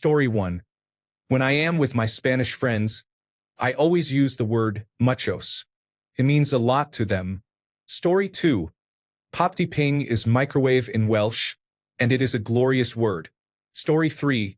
Story 1. When I am with my Spanish friends, I always use the word muchos. It means a lot to them. Story 2. Popti ping is microwave in Welsh, and it is a glorious word. Story 3.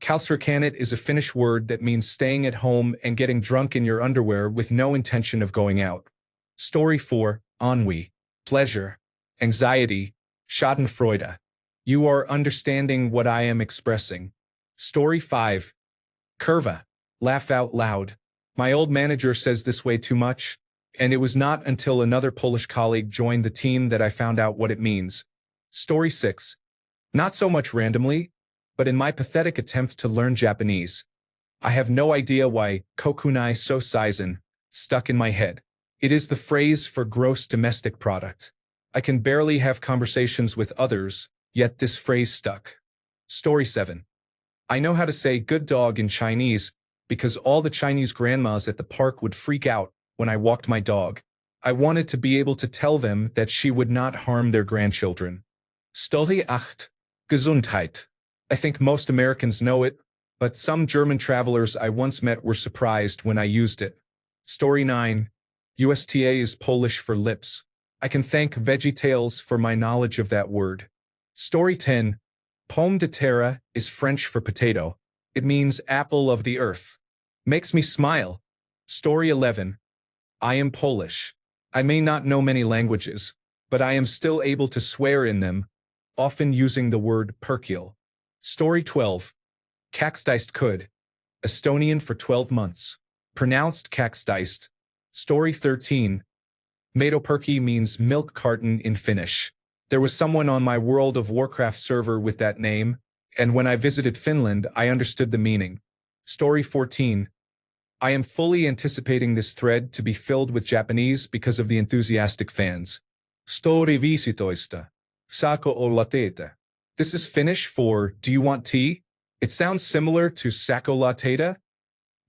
Kalsrakanit is a Finnish word that means staying at home and getting drunk in your underwear with no intention of going out. Story 4. Ennui, pleasure, anxiety, schadenfreude. You are understanding what I am expressing. Story 5. Curva, laugh out loud. My old manager says this way too much, and it was not until another Polish colleague joined the team that I found out what it means. Story 6. Not so much randomly, but in my pathetic attempt to learn Japanese. I have no idea why kokunai so saizen stuck in my head. It is the phrase for gross domestic product. I can barely have conversations with others, yet this phrase stuck. Story 7. I know how to say good dog in Chinese because all the Chinese grandmas at the park would freak out when I walked my dog. I wanted to be able to tell them that she would not harm their grandchildren. Story 8. Gesundheit. I think most Americans know it, but some German travelers I once met were surprised when I used it. Story 9. USTA is Polish for lips. I can thank VeggieTales for my knowledge of that word. Story 10. Pomme de terre is French for potato. It means apple of the earth. Makes me smile. Story 11. I am Polish. I may not know many languages, but I am still able to swear in them, often using the word perkele. Story 12. Kaksdeist could. Estonian for 12 months. Pronounced kaksdeist. Story 13. Maitoperki means milk carton in Finnish. There was someone on my World of Warcraft server with that name, and when I visited Finland, I understood the meaning. Story 14. I am fully anticipating this thread to be filled with Japanese because of the enthusiastic fans. Story 15. Sako o latete. This is Finnish for do you want tea? It sounds similar to sako lateta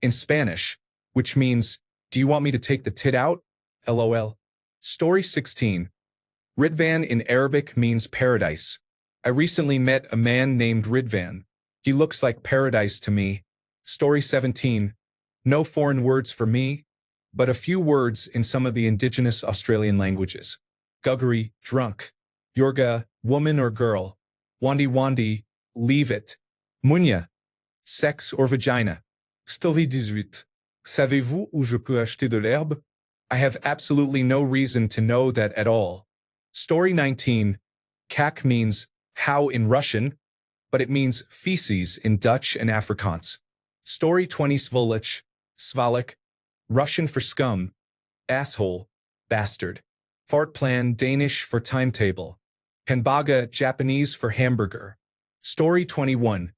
in Spanish, which means do you want me to take the tit out? LOL. Story 16. Ridvan in Arabic means paradise. I recently met a man named Ridvan. He looks like paradise to me. Story 17. No foreign words for me, but a few words in some of the indigenous Australian languages. Guggery, drunk. Yorga, woman or girl. Wandi wandi, leave it. Munya, sex or vagina. Story 18. Savez-vous où je peux acheter de l'herbe? I have absolutely no reason to know that at all. Story 19. Kak means how in Russian, but it means feces in Dutch and Afrikaans. Story 20. Svolic, svalik, Russian for scum, asshole, bastard. Fartplan, Danish for timetable. Hamburger, Japanese for hamburger. Story 21.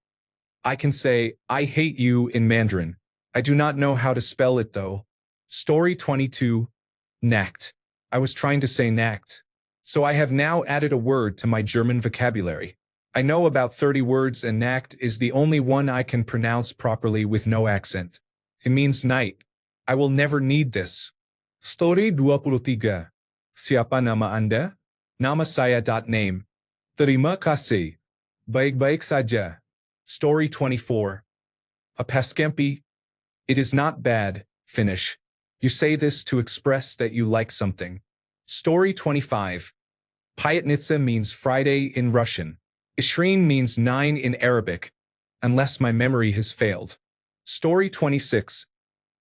I can say, I hate you in Mandarin. I do not know how to spell it though. Story 22. Nackt. I was trying to say nackt. So I have now added a word to my German vocabulary. I know about 30 words and nackt is the only one I can pronounce properly with no accent. It means night. I will never need this. Story 23. Siapa nama Anda? Nama saya. Name. Terima kasih. Baik-baik saja. Story 24. A paskempi. It is not bad, Finnish. You say this to express that you like something. Story 25. Pyatnitsa means Friday in Russian. Ishreen means 9 in Arabic, unless my memory has failed. Story 26.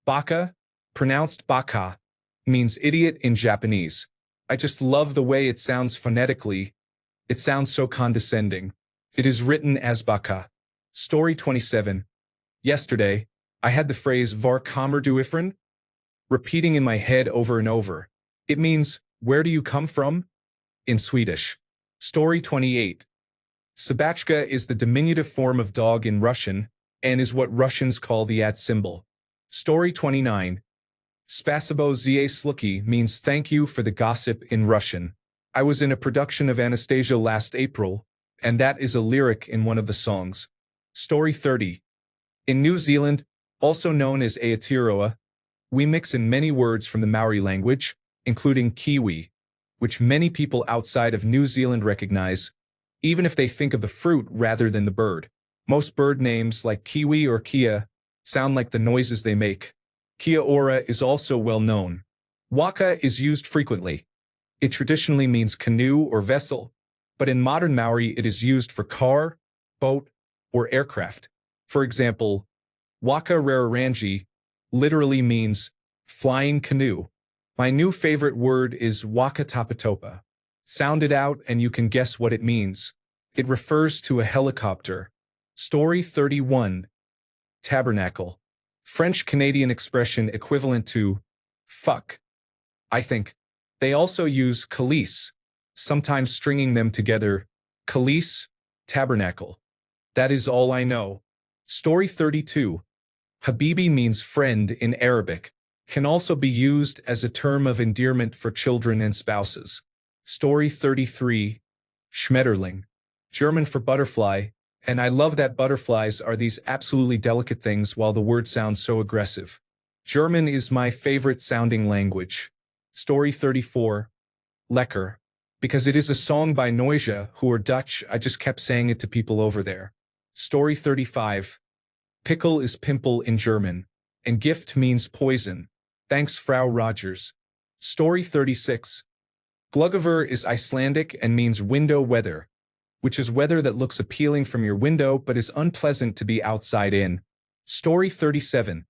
Baka, pronounced baka, means idiot in Japanese. I just love the way it sounds phonetically. It sounds so condescending. It is written as baka. Story 27. Yesterday, I had the phrase var kommer du ifrån repeating in my head over and over. It means, where do you come from? In Swedish. Story 28. Sobachka is the diminutive form of dog in Russian and is what Russians call the at symbol. Story 29. Spasibo za sluki means thank you for the gossip in Russian. I was in a production of Anastasia last April, and that is a lyric in one of the songs. Story 30. In New Zealand, also known as Aotearoa, we mix in many words from the Maori language, including Kiwi, which many people outside of New Zealand recognize, even if they think of the fruit rather than the bird. Most bird names like kiwi or kia sound like the noises they make. Kia ora is also well known. Waka is used frequently. It traditionally means canoe or vessel, but in modern Maori it is used for car, boat, or aircraft. For example, waka rararangi literally means flying canoe. My new favorite word is waka tapatopa. Sound it out and you can guess what it means. It refers to a helicopter. Story 31. Tabernacle. French-Canadian expression equivalent to fuck. I think. They also use calice, sometimes stringing them together. Calice, tabernacle. That is all I know. Story 32. Habibi means friend in Arabic. Can also be used as a term of endearment for children and spouses. Story 33. Schmetterling. German for butterfly, and I love that butterflies are these absolutely delicate things while the word sounds so aggressive. German is my favorite sounding language. Story 34. Lekker. Because it is a song by Noisia, who are Dutch, I just kept saying it to people over there. Story 35. Pickle is pimple in German, and gift means poison. Thanks, Frau Rogers. Story 36. Gluggaver is Icelandic and means window weather, which is weather that looks appealing from your window but is unpleasant to be outside in. Story 37.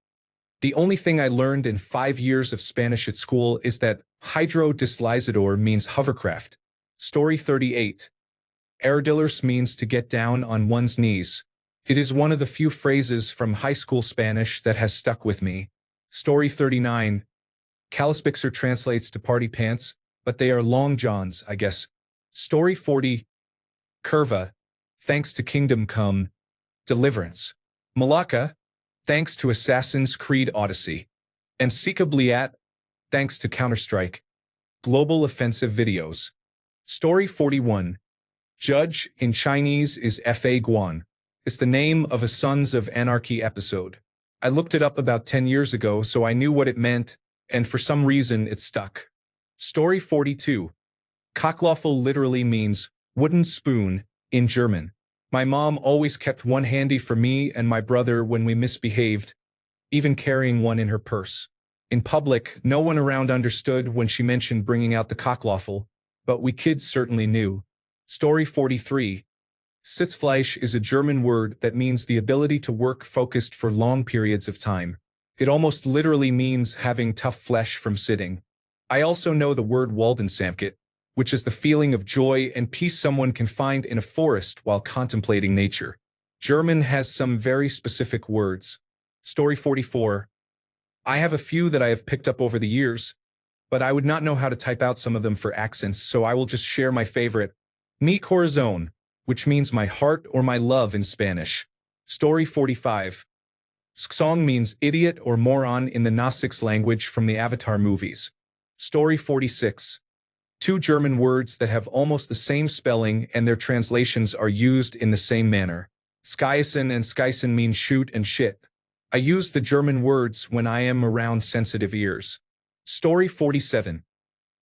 The only thing I learned in 5 years of Spanish at school is that hydrodeslizador means hovercraft. Story 38. Arrodillarse means to get down on one's knees. It is one of the few phrases from high school Spanish that has stuck with me. Story 39. Calispixer translates to party pants, but they are long johns, I guess. Story 40. Curva. Thanks to Kingdom Come. Deliverance. Malacca. Thanks to Assassin's Creed Odyssey. And Sika Bliat. Thanks to Counter-Strike. Global Offensive Videos. Story 41. Judge in Chinese is Fa Guan. It's the name of a Sons of Anarchy episode. I looked it up about 10 years ago, so I knew what it meant, and for some reason it stuck. Story 42. Kochlöffel literally means wooden spoon in German. My mom always kept one handy for me and my brother when we misbehaved, even carrying one in her purse. In public, no one around understood when she mentioned bringing out the Kochlöffel, but we kids certainly knew. Story 43. Sitzfleisch is a German word that means the ability to work focused for long periods of time. It almost literally means having tough flesh from sitting. I also know the word Waldensamkeit, which is the feeling of joy and peace someone can find in a forest while contemplating nature. German has some very specific words. Story 44. I have a few that I have picked up over the years, but I would not know how to type out some of them for accents, so I will just share my favorite. Mi corazón, which means my heart or my love in Spanish. Story 45. Song means idiot or moron in the Gnostics language from the Avatar movies. Story 46. Two German words that have almost the same spelling and their translations are used in the same manner. Skiessen and Skiessen mean shoot and shit. I use the German words when I am around sensitive ears. Story 47.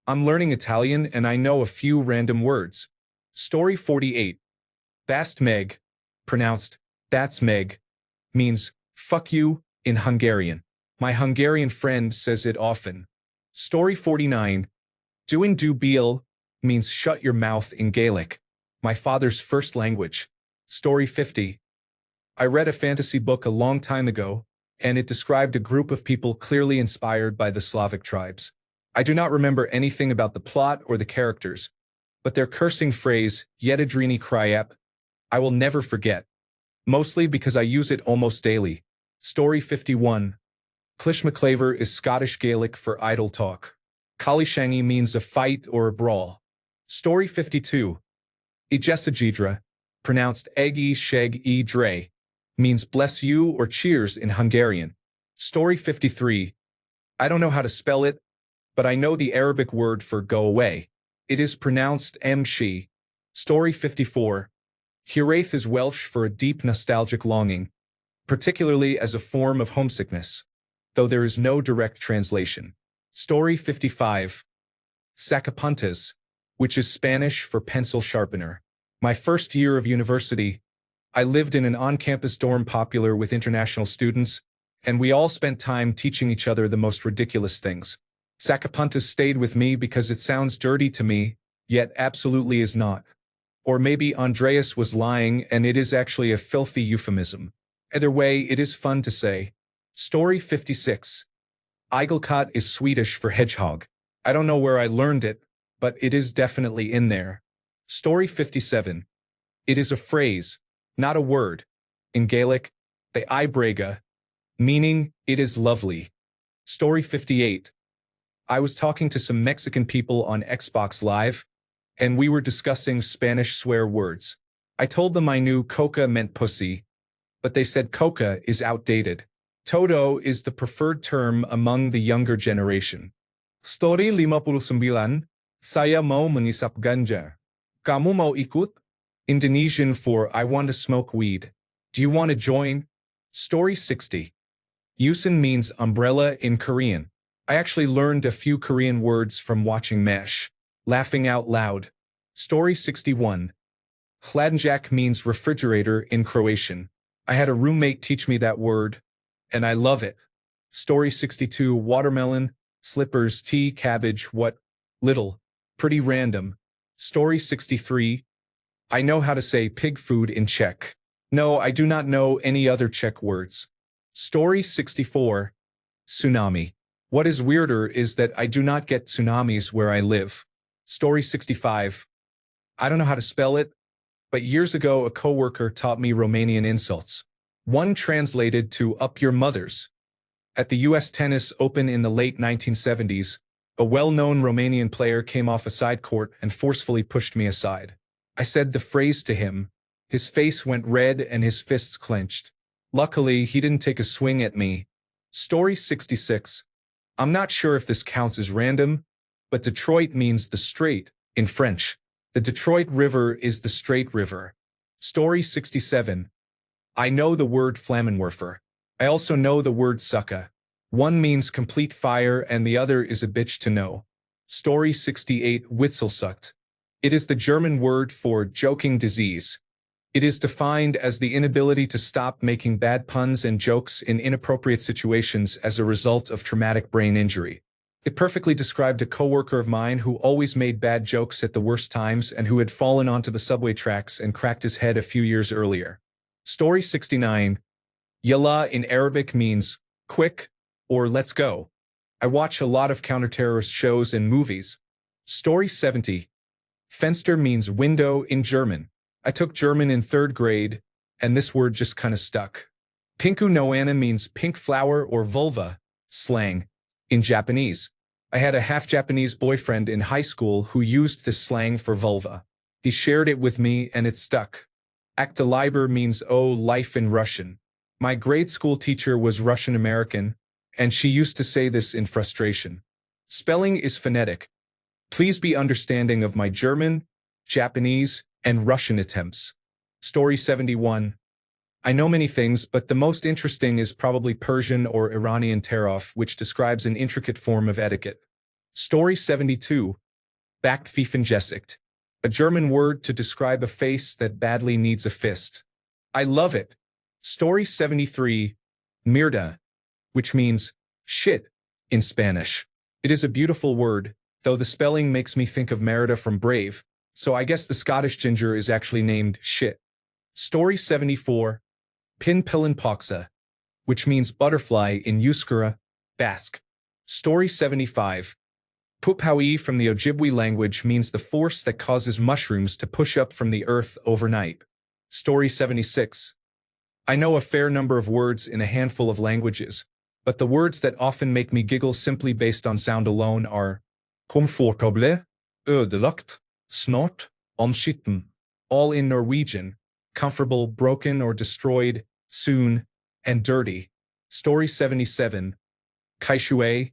I'm learning Italian and I know a few random words. Story 48. Bast meg, pronounced that's meg, means fuck you in Hungarian. My Hungarian friend says it often. Story 49. Doing do beal means shut your mouth in Gaelic, my father's first language. Story 50. I read a fantasy book a long time ago, and it described a group of people clearly inspired by the Slavic tribes. I do not remember anything about the plot or the characters, but their cursing phrase, Yedidrini Kryep, I will never forget, mostly because I use it almost daily. Story 51. Clishmaclaver is Scottish Gaelic for idle talk. Kalishangi means a fight or a brawl. Story 52. Ijesagidra, pronounced Egi Sheg E Dre, means bless you or cheers in Hungarian. Story 53. I don't know how to spell it, but I know the Arabic word for go away. It is pronounced Mshi. Story 54. Hiraeth is Welsh for a deep nostalgic longing, particularly as a form of homesickness, though there is no direct translation. Story 55. Sacapuntas, which is Spanish for pencil sharpener. My first year of university, I lived in an on-campus dorm popular with international students, and we all spent time teaching each other the most ridiculous things. Sacapuntas stayed with me because it sounds dirty to me, yet absolutely is not. Or maybe Andreas was lying and it is actually a filthy euphemism. Either way, it is fun to say. Story 56. Igelkott is Swedish for hedgehog. I don't know where I learned it, but it is definitely in there. Story 57. It is a phrase, not a word. In Gaelic, the ibrega, meaning it is lovely. Story 58. I was talking to some Mexican people on Xbox Live, and we were discussing Spanish swear words. I told them I knew coca meant pussy, but they said coca is outdated. Todo is the preferred term among the younger generation. Story 59, saya mau mengisap ganja. Kamu mau ikut? Indonesian for I want to smoke weed. Do you want to join? Story 60. Yusin means umbrella in Korean. I actually learned a few Korean words from watching Mesh. Laughing out loud. Story 61. Hladnjak means refrigerator in Croatian. I had a roommate teach me that word, and I love it. Story 62. Watermelon, slippers, tea, cabbage, what? Little. Pretty random. Story 63. I know how to say pig food in Czech. No, I do not know any other Czech words. Story 64. Tsunami. What is weirder is that I do not get tsunamis where I live. Story 65. I don't know how to spell it, but years ago a coworker taught me Romanian insults. One translated to up your mothers. At the US Tennis Open in the late 1970s, a well-known Romanian player came off a side court and forcefully pushed me aside. I said the phrase to him. His face went red and his fists clenched. Luckily, he didn't take a swing at me. Story 66. I'm not sure if this counts as random, but Detroit means the strait in French. The Detroit River is the Strait River. Story 67. I know the word Flammenwerfer. I also know the word sucka. One means complete fire and the other is a bitch to know. Story 68. Witzelsucht. It is the German word for joking disease. It is defined as the inability to stop making bad puns and jokes in inappropriate situations as a result of traumatic brain injury. It perfectly described a coworker of mine who always made bad jokes at the worst times and who had fallen onto the subway tracks and cracked his head a few years earlier. Story 69. Yalla in Arabic means quick or let's go. I watch a lot of counterterrorist shows and movies. Story 70. Fenster means window in German. I took German in 3rd grade, and this word just kinda stuck. Pinku noana means pink flower or vulva, slang, in Japanese. I had a half-Japanese boyfriend in high school who used this slang for vulva. He shared it with me and it stuck. Akta Liber means oh, life in Russian. My grade school teacher was Russian American, and she used to say this in frustration. Spelling is phonetic. Please be understanding of my German, Japanese, and Russian attempts. Story 71. I know many things, but the most interesting is probably Persian or Iranian tarof, which describes an intricate form of etiquette. Story 72. Backpfeifengesicht. A German word to describe a face that badly needs a fist. I love it. Story 73. Mierda, which means shit in Spanish. It is a beautiful word, though the spelling makes me think of Merida from Brave, so I guess the Scottish ginger is actually named shit. Story 74. Pinpillenpoxa, which means butterfly in Euskara, Basque. Story 75. Puphaui from the Ojibwe language means the force that causes mushrooms to push up from the earth overnight. Story 76. I know a fair number of words in a handful of languages, but the words that often make me giggle simply based on sound alone are comfortable, ödelagt, snart, omskitten, all in Norwegian, comfortable, broken or destroyed, soon, and dirty. Story 77. Kaishue,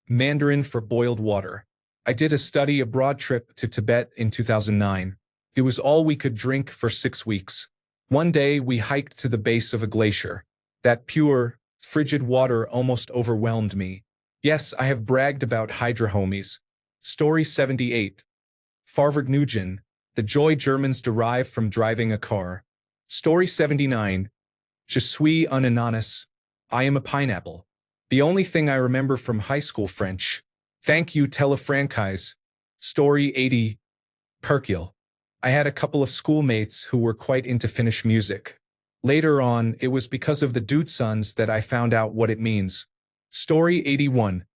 Mandarin for boiled water. I did a study abroad trip to Tibet in 2009. It was all we could drink for 6 weeks. One day we hiked to the base of a glacier. That pure, frigid water almost overwhelmed me. Yes, I have bragged about hydrohomies. Story 78. Farvard Nugent, the joy Germans derive from driving a car. Story 79. Je suis un ananas. I am a pineapple. The only thing I remember from high school French. Thank you, telefranchise. Story 80. Perkil. I had a couple of schoolmates who were quite into Finnish music. Later on, it was because of the Dude Sons that I found out what it means. Story 81.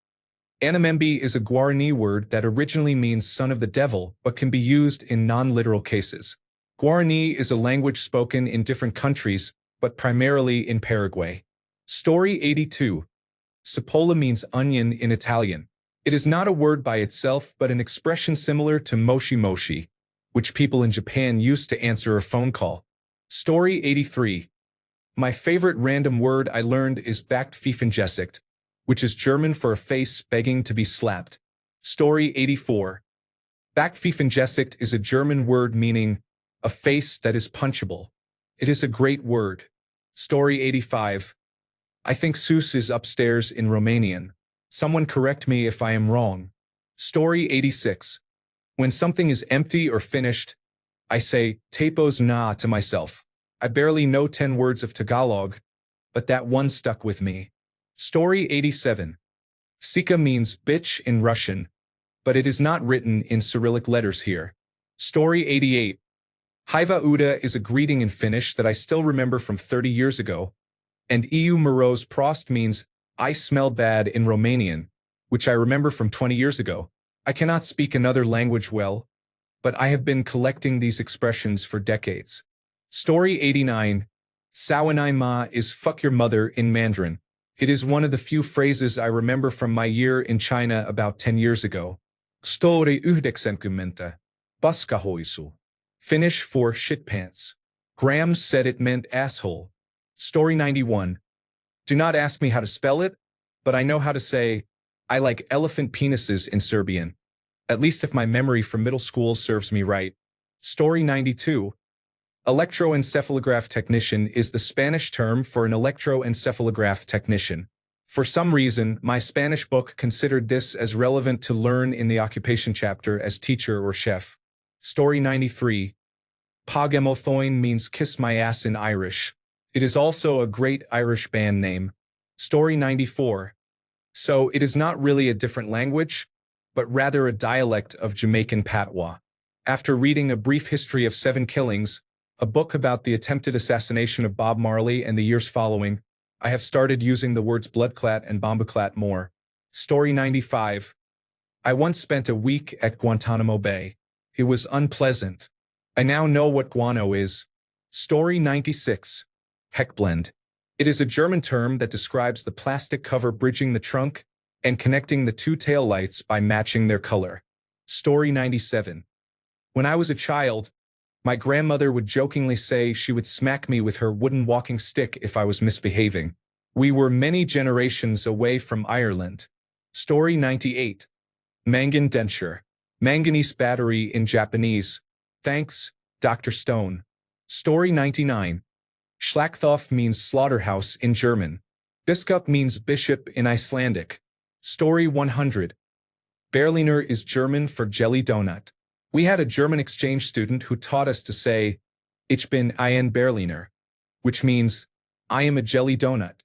Animembi is a Guarani word that originally means son of the devil, but can be used in non-literal cases. Guarani is a language spoken in different countries, but primarily in Paraguay. Story 82. Cipolla means onion in Italian. It is not a word by itself, but an expression similar to moshi moshi, which people in Japan use to answer a phone call. Story 83. My favorite random word I learned is Backpfeifengesicht, which is German for a face begging to be slapped. Story 84. Backpfeifengesicht is a German word meaning a face that is punchable. It is a great word. Story 85. I think Sus is upstairs in Romanian. Someone correct me if I am wrong. Story 86. When something is empty or finished, I say tapos na to myself. I barely know 10 words of Tagalog, but that one stuck with me. Story 87. Sika means bitch in Russian, but it is not written in Cyrillic letters here. Story 88. Hyvä Uda is a greeting in Finnish that I still remember from 30 years ago, and EU Moros Prost means I smell bad in Romanian, which I remember from 20 years ago. I cannot speak another language well, but I have been collecting these expressions for decades. Story 89. Sawanai ma is fuck your mother in Mandarin. It is one of the few phrases I remember from my year in China about 10 years ago. Story 90. Paskahoisu. Finnish for shitpants. Graham said it meant asshole. Story 91. Do not ask me how to spell it, but I know how to say, I like elephant penises in Serbian. At least if my memory from middle school serves me right. Story 92. Electroencephalograph technician is the Spanish term for an electroencephalograph technician. For some reason, my Spanish book considered this as relevant to learn in the occupation chapter as teacher or chef. Story 93. Pagemothoin means kiss my ass in Irish. It is also a great Irish band name. Story 94. So it is not really a different language, but rather a dialect of Jamaican patois. After reading A Brief History of 7 Killings, a book about the attempted assassination of Bob Marley and the years following, I have started using the words bloodclat and bombaclat more. Story 95. I once spent a week at Guantanamo Bay. It was unpleasant. I now know what guano is. Story 96. Heckblend. It is a German term that describes the plastic cover bridging the trunk and connecting the two taillights by matching their color. Story 97. When I was a child, my grandmother would jokingly say she would smack me with her wooden walking stick if I was misbehaving. We were many generations away from Ireland. Story 98. Mangan denture. Manganese battery in Japanese. Thanks, Dr. Stone. Story 99. Schlachthof means slaughterhouse in German. Biskup means bishop in Icelandic. Story 100. Berliner is German for jelly donut. We had a German exchange student who taught us to say, Ich bin ein Berliner, which means, I am a jelly donut.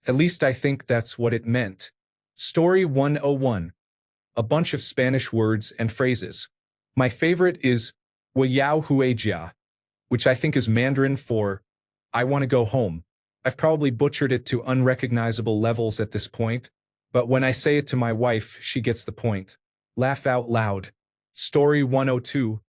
At least I think that's what it meant. Story 101. A bunch of Spanish words and phrases. My favorite is, Wayao huejia, which I think is Mandarin for, I want to go home. I've probably butchered it to unrecognizable levels at this point, but when I say it to my wife, she gets the point. Laugh out loud. Story 102.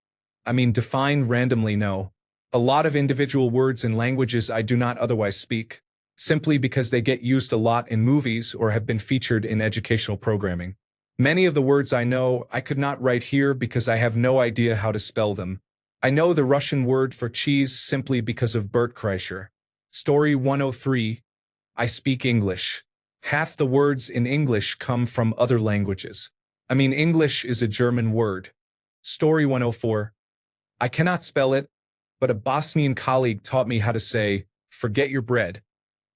Define randomly no. A lot of individual words in languages I do not otherwise speak, simply because they get used a lot in movies or have been featured in educational programming. Many of the words I know I could not write here because I have no idea how to spell them. I know the Russian word for cheese simply because of Bert Kreischer. Story 103. I speak English. Half the words in English come from other languages. English is a German word. Story 104. I cannot spell it, but a Bosnian colleague taught me how to say, forget your bread,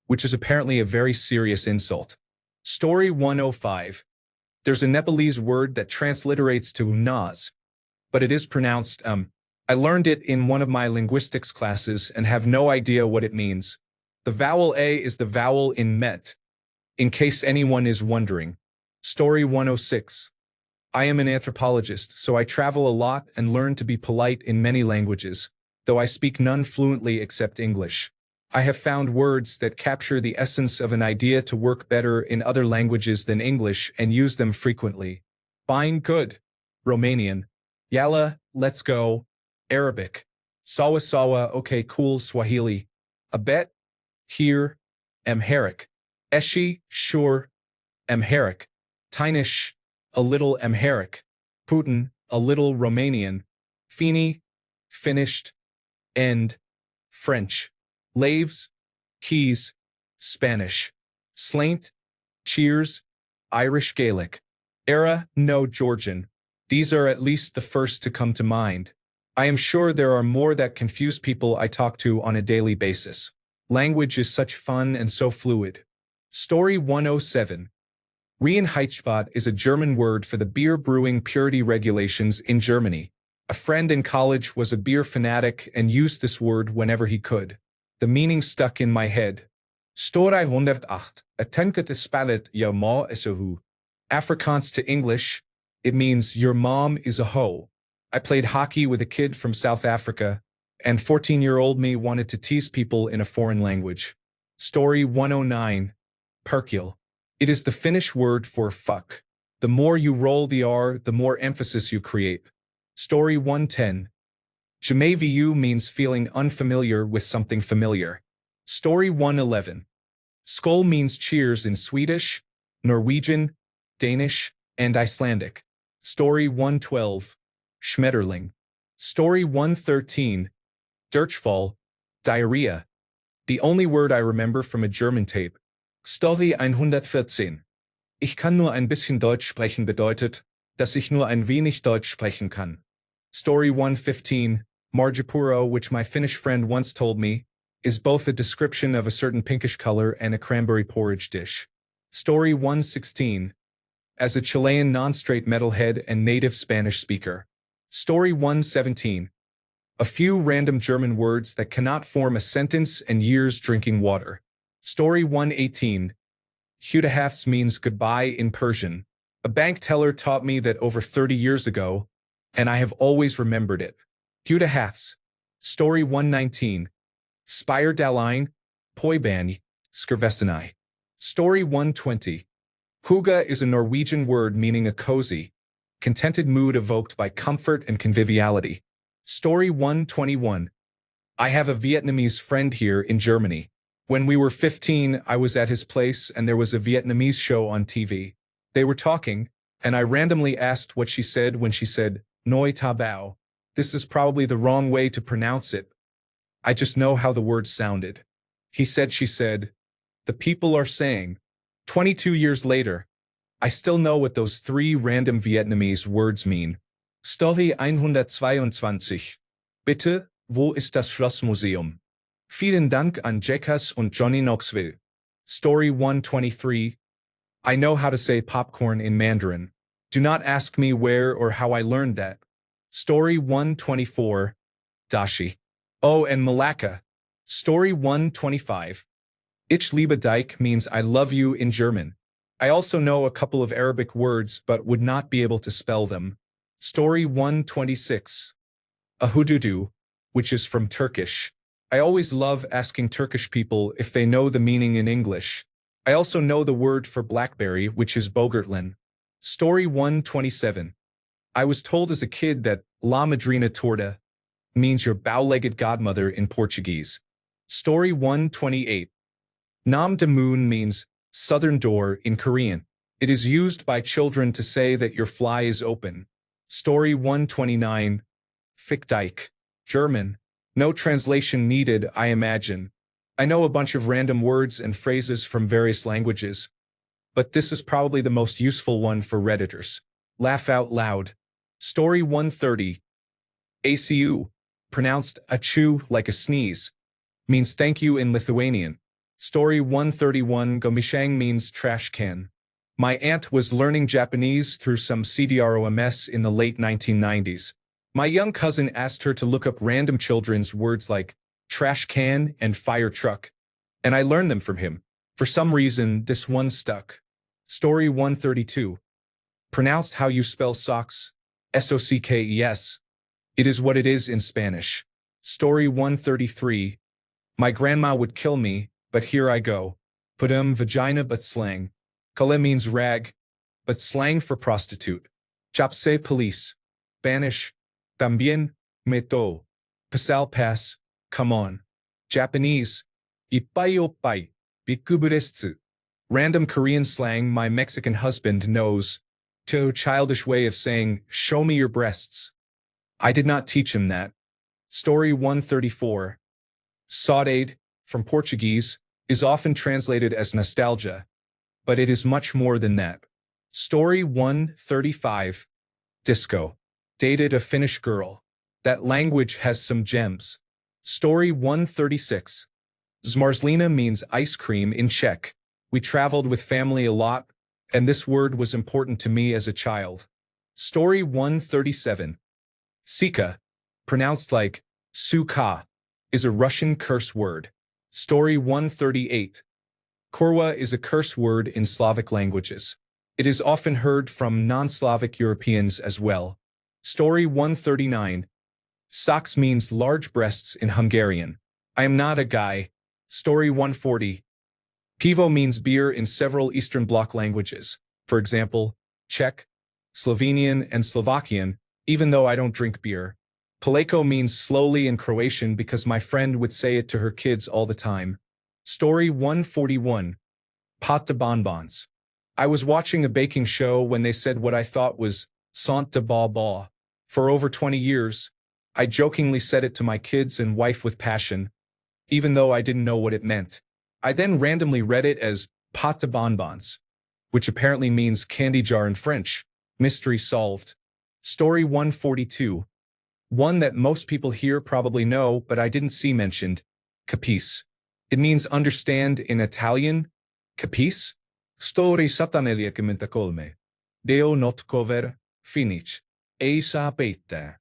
which is apparently a very serious insult. Story 105. There's a Nepalese word that transliterates to nas, but it is pronounced I learned it in one of my linguistics classes and have no idea what it means. The vowel A is the vowel in met, in case anyone is wondering. Story 106. I am an anthropologist, so I travel a lot and learn to be polite in many languages, though I speak none fluently except English. I have found words that capture the essence of an idea to work better in other languages than English and use them frequently. Fine, good. Romanian. Yalla, let's go. Arabic. Sawa sawa, okay, cool. Swahili. A bet. Here. Amharic. Eshi, sure. Amharic. Tainish. A little Amharic. Putin, a little Romanian. Fini. Finished. End. French. Laves, keys, Spanish. Slaint, cheers, Irish Gaelic. Era, no Georgian. These are at least the first to come to mind. I am sure there are more that confuse people I talk to on a daily basis. Language is such fun and so fluid. Story 107. Reinheitsgebot is a German word for the beer brewing purity regulations in Germany. A friend in college was a beer fanatic and used this word whenever he could. The meaning stuck in my head. Story 108. Atenket spalet jou ma is a hoe. Afrikaans to English, it means your mom is a hoe. I played hockey with a kid from South Africa, and 14-year-old me wanted to tease people in a foreign language. Story 109. Perkele. It is the Finnish word for fuck. The more you roll the R, the more emphasis you create. Story 110. Jamavu means feeling unfamiliar with something familiar. Story 111. Skål means cheers in Swedish, Norwegian, Danish, and Icelandic. Story 112. Schmetterling. Story 113. Durchfall, diarrhea. The only word I remember from a German tape. Story 114. Ich kann nur ein bisschen Deutsch sprechen bedeutet, dass ich nur ein wenig Deutsch sprechen kann. Story 115. Marjapuro, which my Finnish friend once told me, is both a description of a certain pinkish color and a cranberry porridge dish. Story 116. As a Chilean non-straight metalhead and native Spanish speaker. Story 117. A few random German words that cannot form a sentence and years drinking water. Story 118. Hudahafs means goodbye in Persian. A bank teller taught me that over 30 years ago, and I have always remembered it. Hudahafs. Story 119. Spire Daline, Poiban, Skurvesenai. Story 120. Huga is a Norwegian word meaning a cozy, contented mood evoked by comfort and conviviality. Story 121. I have a Vietnamese friend here in Germany. When we were 15, I was at his place and there was a Vietnamese show on TV. They were talking, and I randomly asked what she said when she said, Noi Ta Bao. This is probably the wrong way to pronounce it. I just know how the word sounded. He said she said, the people are saying. 22 years later, I still know what those three random Vietnamese words mean. Story 122. Bitte, wo ist das Schlossmuseum? Vielen Dank an Jekas und Johnny Knoxville. Story 123. I know how to say popcorn in Mandarin. Do not ask me where or how I learned that. Story 124. Dashi. Oh, and Malacca. Story 125. Ich liebe dich means I love you in German. I also know a couple of Arabic words but would not be able to spell them. Story 126. Ahududu, which is from Turkish. I always love asking Turkish people if they know the meaning in English. I also know the word for blackberry, which is bogertlen. Story 127. I was told as a kid that La Madrina Torta means your bow-legged godmother in Portuguese. Story 128. Nam de moon means southern door in Korean. It is used by children to say that your fly is open. Story 129. Fick dich. German. No translation needed, I imagine. I know a bunch of random words and phrases from various languages, but this is probably the most useful one for Redditors. Laugh out loud. Story 130. ACU, pronounced achu like a sneeze, means thank you in Lithuanian. Story 131. Gomishang means trash can. My aunt was learning Japanese through some CDROMS in the late 1990s. My young cousin asked her to look up random children's words like trash can and fire truck, and I learned them from him. For some reason, this one stuck. Story 132. Pronounced how you spell socks. Sockes. It is what it is in Spanish. Story 133. My grandma would kill me, but here I go. Vagina but slang. Kale means rag, but slang for prostitute. Chapse police. Spanish. También, meto. Pasal pass. Come on. Japanese. Ippai oppai. Bikuburetsu. Random Korean slang my Mexican husband knows. To childish way of saying, show me your breasts. I did not teach him that. Story 134. Saudade, from Portuguese, is often translated as nostalgia, but it is much more than that. Story 135. Disco. Dated a Finnish girl. That language has some gems. Story 136. Zmarzlina means ice cream in Czech. We traveled with family a lot, and this word was important to me as a child. Story 137. Sika, pronounced like suka, is a Russian curse word. Story 138. Kurwa is a curse word in Slavic languages. It is often heard from non-Slavic Europeans as well. Story 139. Socks means large breasts in Hungarian. I am not a guy. Story 140. Pivo means beer in several Eastern Bloc languages, for example, Czech, Slovenian, and Slovakian, even though I don't drink beer. Polako means slowly in Croatian because my friend would say it to her kids all the time. Story 141. Pot de bonbons. I was watching a baking show when they said what I thought was sant de ba ba. For over 20 years, I jokingly said it to my kids and wife with passion, even though I didn't know what it meant. I then randomly read it as pot de bonbons, which apparently means candy jar in French. Mystery solved. Story 142. One that most people here probably know, but I didn't see mentioned. Capice. It means understand in Italian. Capice? Story satanelia commentacolme. Deo not cover. Finich. Eisa sapete.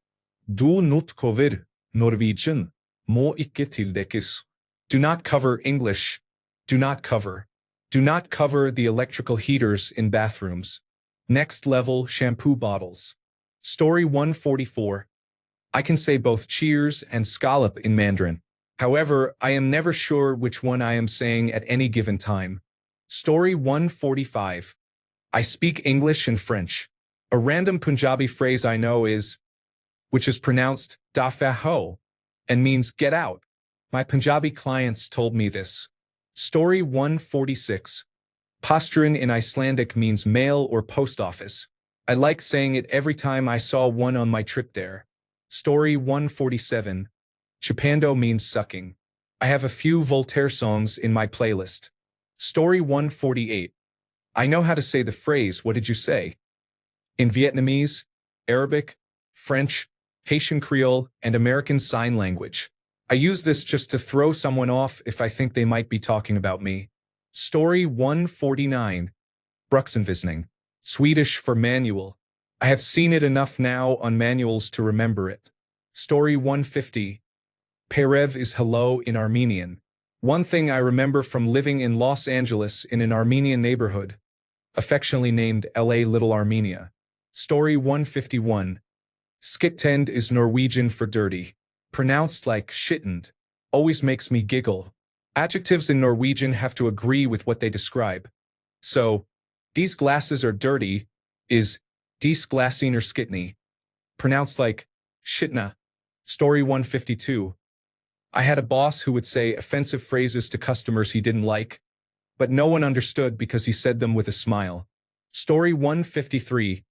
Du not cover. Norwegian. Må ikke tildekes. Do not cover English. Do not cover. Do not cover the electrical heaters in bathrooms. Next level shampoo bottles. Story 144. I can say both cheers and scallop in Mandarin. However, I am never sure which one I am saying at any given time. Story 145. I speak English and French. A random Punjabi phrase I know is, which is pronounced da fa ho, and means get out. My Punjabi clients told me this. Story 146. Posturin in Icelandic means mail or post office. I like saying it every time I saw one on my trip there. Story 147. Chupando means sucking. I have a few Voltaire songs in my playlist. Story 148. I know how to say the phrase, what did you say? In Vietnamese, Arabic, French, Haitian Creole, and American Sign Language. I use this just to throw someone off if I think they might be talking about me. Story 149. Bruxenvisning. Swedish for manual. I have seen it enough now on manuals to remember it. Story 150. Perev is hello in Armenian. One thing I remember from living in Los Angeles in an Armenian neighborhood, affectionately named LA Little Armenia. Story 151. Skittend is Norwegian for dirty. Pronounced like shittend. Always makes me giggle. Adjectives in Norwegian have to agree with what they describe. So, these glasses are dirty is dis glassine or skitney. Pronounced like shitna. Story 152. I had a boss who would say offensive phrases to customers he didn't like, but no one understood because he said them with a smile. Story 153.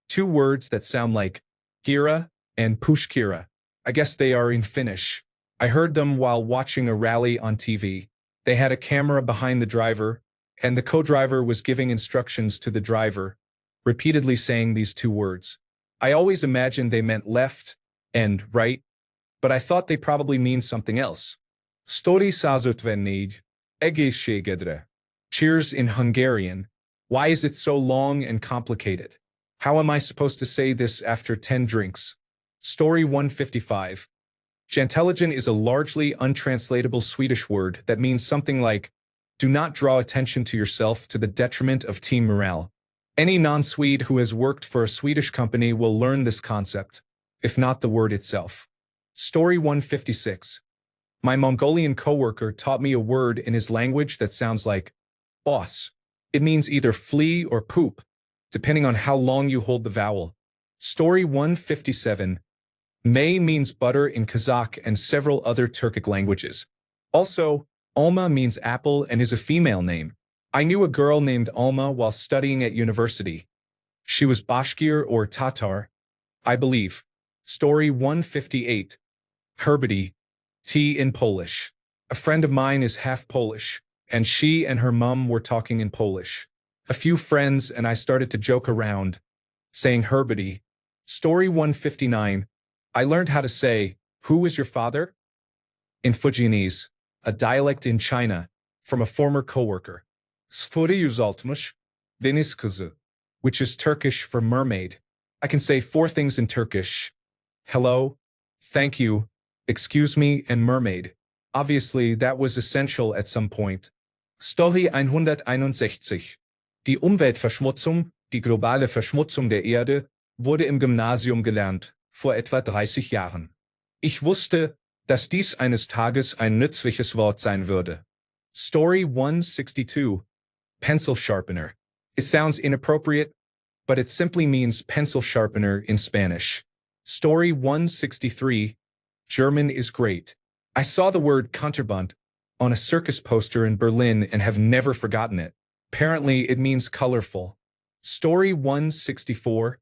Two words that sound like gira and pushkira. I guess they are in Finnish. I heard them while watching a rally on TV. They had a camera behind the driver, and the co-driver was giving instructions to the driver, repeatedly saying these two words. I always imagined they meant left and right, but I thought they probably mean something else. Story százötvennégy. Egészségedre. Cheers in Hungarian. Why is it so long and complicated? How am I supposed to say this after 10 drinks? Story 155. Jantelagen is a largely untranslatable Swedish word that means something like, do not draw attention to yourself to the detriment of team morale. Any non-Swede who has worked for a Swedish company will learn this concept, if not the word itself. Story 156. My Mongolian coworker taught me a word in his language that sounds like boss. It means either flee or poop, depending on how long you hold the vowel. Story 157. May means butter in Kazakh and several other Turkic languages. Also, Alma means apple and is a female name. I knew a girl named Alma while studying at university. She was Bashkir or Tatar, I believe. Story 158. Herbity, tea in Polish. A friend of mine is half Polish, and she and her mum were talking in Polish. A few friends and I started to joke around, saying Herbity. Story 159. I learned how to say, who is your father? In Fujianese, a dialect in China, from a former coworker. Story 160. Deniz kızı, which is Turkish for mermaid. I can say 4 things in Turkish. Hello, thank you, excuse me, and mermaid. Obviously, that was essential at some point. Story 161. Die Umweltverschmutzung, die globale Verschmutzung der Erde, wurde im Gymnasium gelernt, vor etwa 30 Jahren. Ich wusste, dass dies eines Tages ein nützliches Wort sein würde. Story 162. Pencil sharpener. It sounds inappropriate, but it simply means pencil sharpener in Spanish. Story 163. German is great. I saw the word Kunterbund on a circus poster in Berlin and have never forgotten it. Apparently, it means colorful. Story 164.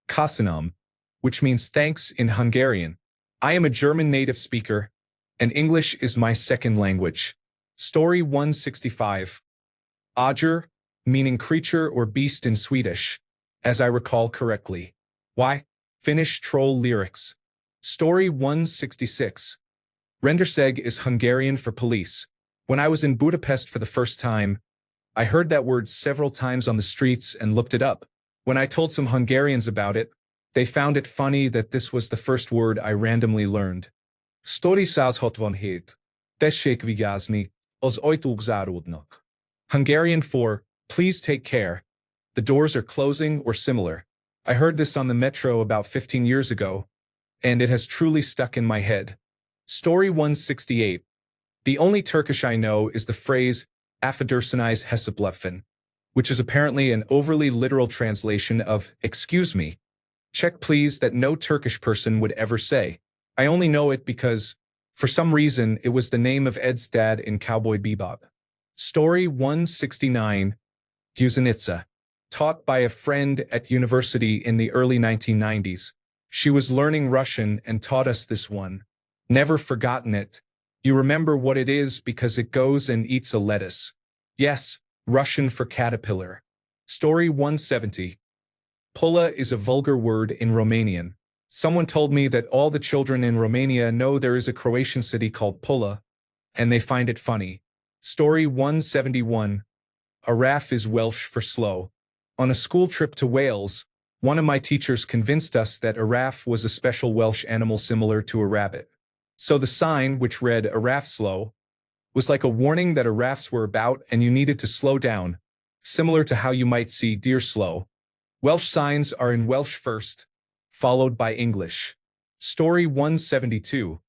Köszönöm, which means thanks in Hungarian. I am a German native speaker, and English is my second language. Story 165. Odger, meaning creature or beast in Swedish, as I recall correctly. Why? Finnish troll lyrics. Story 166. Renderseg is Hungarian for police. When I was in Budapest for the first time, I heard that word several times on the streets and looked it up. When I told some Hungarians about it, they found it funny that this was the first word I randomly learned. Story 167. Tessék vigyázni, az ajtók záródnak. Hungarian for, please take care. The doors are closing or similar. I heard this on the metro about 15 years ago, and it has truly stuck in my head. Story 168. The only Turkish I know is the phrase, affedersinize hesabluffen, which is apparently an overly literal translation of, excuse me. Check please that no Turkish person would ever say. I only know it because, for some reason, it was the name of Ed's dad in Cowboy Bebop. Story 169. Guzenitsa. Taught by a friend at university in the early 1990s. She was learning Russian and taught us this one. Never forgotten it. You remember what it is because it goes and eats a lettuce. Yes, Russian for caterpillar. Story 170. Pula is a vulgar word in Romanian. Someone told me that all the children in Romania know there is a Croatian city called Pula, and they find it funny. Story 171. Araf is Welsh for slow. On a school trip to Wales, one of my teachers convinced us that Araf was a special Welsh animal similar to a rabbit. So the sign, which read Araf slow, was like a warning that Arafs were about and you needed to slow down, similar to how you might see deer slow. Welsh signs are in Welsh first, followed by English. Story 172.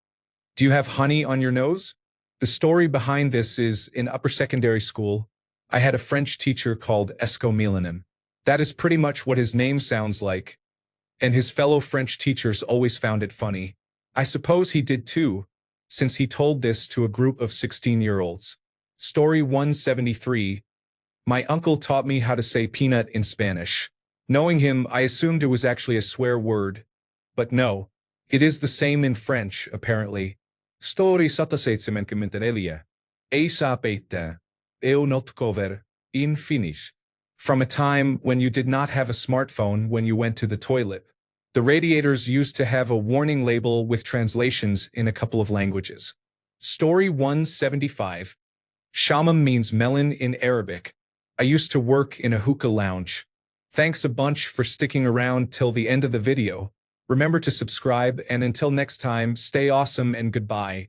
Do you have honey on your nose? The story behind this is, in upper secondary school, I had a French teacher called Esco Milanen. That is pretty much what his name sounds like, and his fellow French teachers always found it funny. I suppose he did too, since he told this to a group of 16-year-olds. Story 173. My uncle taught me how to say peanut in Spanish. Knowing him, I assumed it was actually a swear word. But no, it is the same in French, apparently. Story 173. E sapete, eu not cover, in Finnish. From a time when you did not have a smartphone when you went to the toilet. The radiators used to have a warning label with translations in a couple of languages. Story 175. Shamam means melon in Arabic. I used to work in a hookah lounge. Thanks a bunch for sticking around till the end of the video. Remember to subscribe, and until next time, stay awesome and goodbye.